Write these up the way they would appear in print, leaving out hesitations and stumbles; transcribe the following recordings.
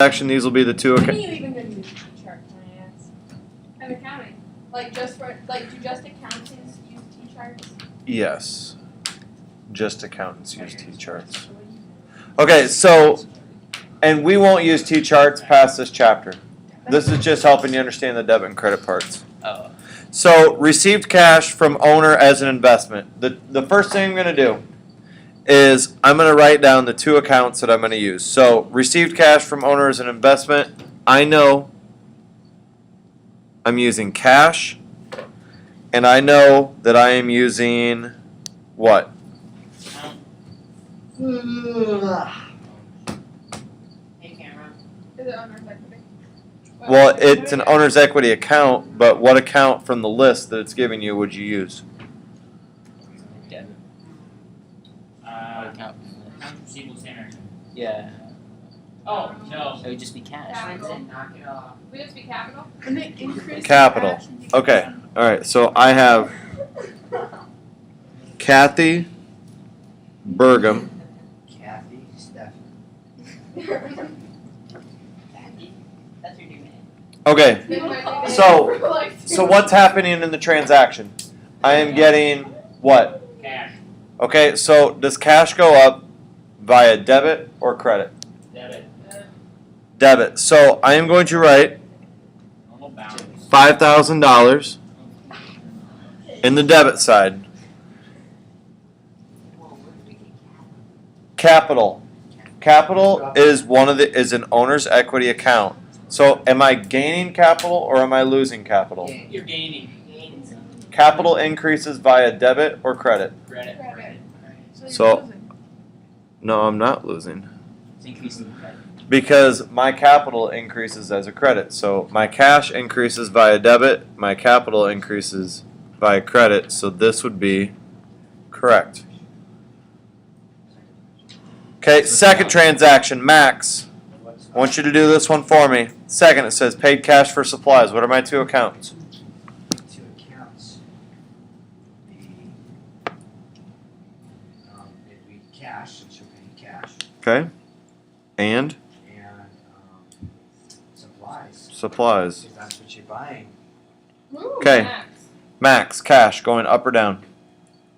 Action. These will be the two. When are you even going to use T-chart, can I ask? And accounting. Like, do just accountants use T-charts? Yes. Just accountants use T-charts. Okay, so, and we won't use T-charts past this chapter. This is just helping you understand the debit and credit parts. Oh. So, received cash from owner as an investment. The first thing I'm going to do is I'm going to write down the two accounts that I'm going to use. So, received cash from owner as an investment, I know I'm using cash, and I know that I am using what? Hey, camera. Is it owner's equity? Well, it's an owner's equity account, but what account from the list that it's giving you would you use? Debit. Accounts receivable center. Yeah. Oh, no. It would just be cash. Capital. Knock it off. Would it be capital? And they increase Capital. Okay, all right, so I have Kathy Burgum. Kathy, Stephanie. That's your new name. Okay, They might be So- there for like 2 so what's happening in the transaction? I am getting what? Cash. Okay, so does cash go up via debit or credit? Debit. Debit. So I am going to write Normal balance. $5,000 in the debit side. Capital. Capital is is an owner's equity account. So am I gaining capital or am I losing capital? You're gaining. Capital increases via debit or credit. Credit. Credit. So- No, I'm not losing. It's increasing the credit. Because my capital increases as a credit. So my cash increases via debit, my capital increases via credit. So this would be correct. Okay, second transaction, Max. I want you to do this one for me. Second, it says paid cash for supplies. What are my two accounts? Two accounts. It'd be cash, since you're paying cash, Okay. And and supplies. supplies. If that's what you're buying, Ooh, Okay. Max. Max, cash, going up or down?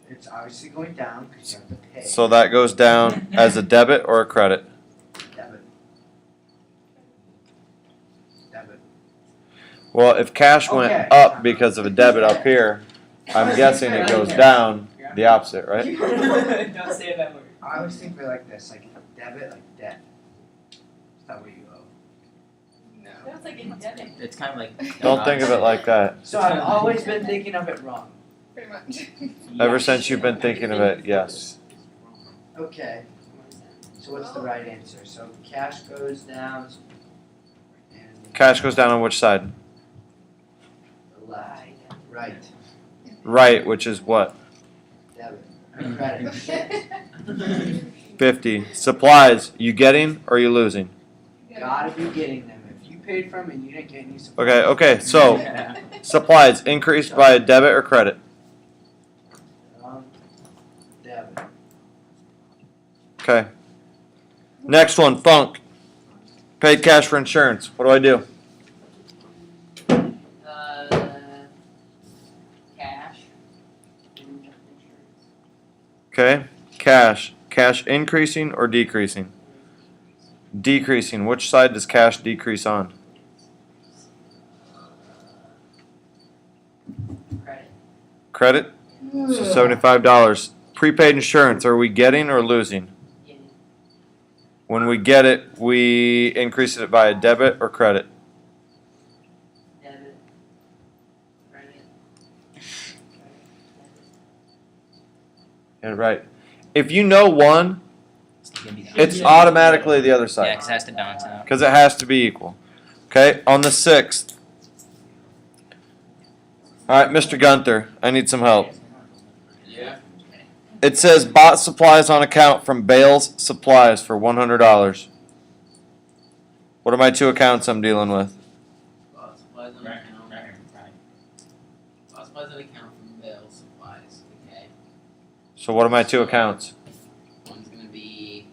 it's obviously going down because you have to pay. So that goes down as a debit or a credit? Debit. Debit. Well, if cash went Okay. up because of a debit up here, I'm guessing it goes down the opposite, right? Don't say that word. I always think of it like this, like debit, like debt. Is that what you owe? That's like in debit, It's kind of like. Don't think of it like that. So I've always been thinking of it wrong. pretty much. Ever since you've been thinking of it, yes. Okay, so what's the right answer? So cash goes down. And Cash goes down on which side? the left. Right. Right, which is what? Debit. Or credit. 50. Supplies, you getting or you losing? Gotta be getting them. If you paid for them and you didn't get any supplies. Okay, so supplies increased by a debit or credit? Debit. Okay. Next one, Funk. Paid cash for insurance. What do I do? Cash. Okay, cash. Cash increasing or decreasing? Decreasing. Which side does cash decrease on? Credit. Credit? So $75. Prepaid insurance, are we getting or losing? Getting. When we get it, we increase it by a debit or credit? Debit. Credit. Yeah, right. If you know one, It's gonna be it's automatically the other Yeah, side. because it has to balance out. Because it has to be equal. Okay, on the 6th. Alright, Mr. Gunther, I need some help. Yeah. It says bought supplies on account from Bales Supplies for $100. What are my two accounts I'm dealing with? Supplies on Right, account. right. Supplies on account from Bale Supplies. Okay. So what are my two accounts? One's gonna be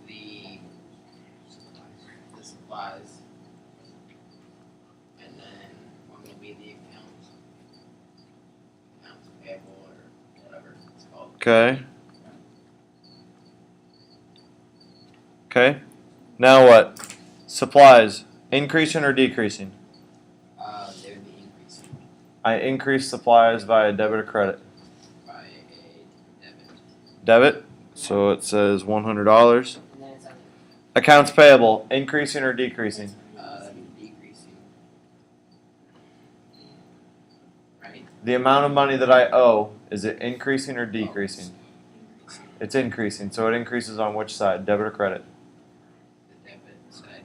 the supplies. And then one will be the accounts payable or whatever it's called. Okay. Okay. Now what? Supplies. Increasing or decreasing? They would be increasing I increase supplies via debit or credit. by a debit. Debit. So it says $100. And then it's on Accounts payable. Increasing or decreasing? That'd be decreasing. Right? The amount of money that I owe, is it increasing or decreasing? Increasing. It's increasing. So it increases on which side? Debit or credit? The debit side.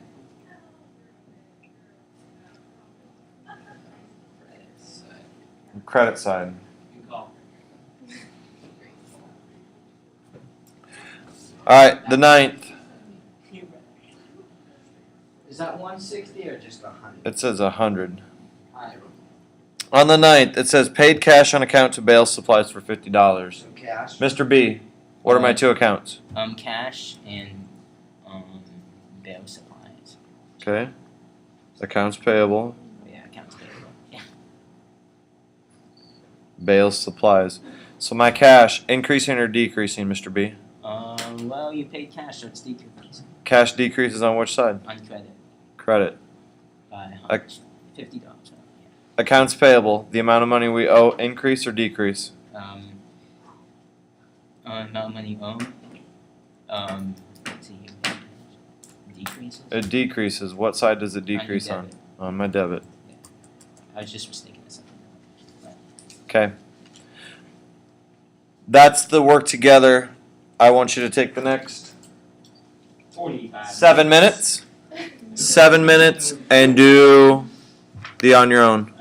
Credit side. Credit side. Good call. Great. Alright, the 9th. Is that 160 or just 100? It says 100. I On the 9th, it says paid cash on account to bail supplies for $50. So cash. Mr. B, what are my two accounts? cash and bail supplies. Okay. Accounts payable, Yeah, accounts payable. Yeah. bail supplies. So my cash, increasing or decreasing, Mr. B? Well, you paid cash, so it's decreasing Cash decreases on which side? on credit Credit. by Ac- $50. Yeah. Accounts payable, the amount of money we owe, increase or decrease? Amount of money owed. Let's see here. Decreases. It decreases. What side does it On your decrease on? debit. On my debit. I was just mistaken. This. Okay. That's the work together. I want you to take the next 45. 7 minutes. 7 minutes and do the on your own.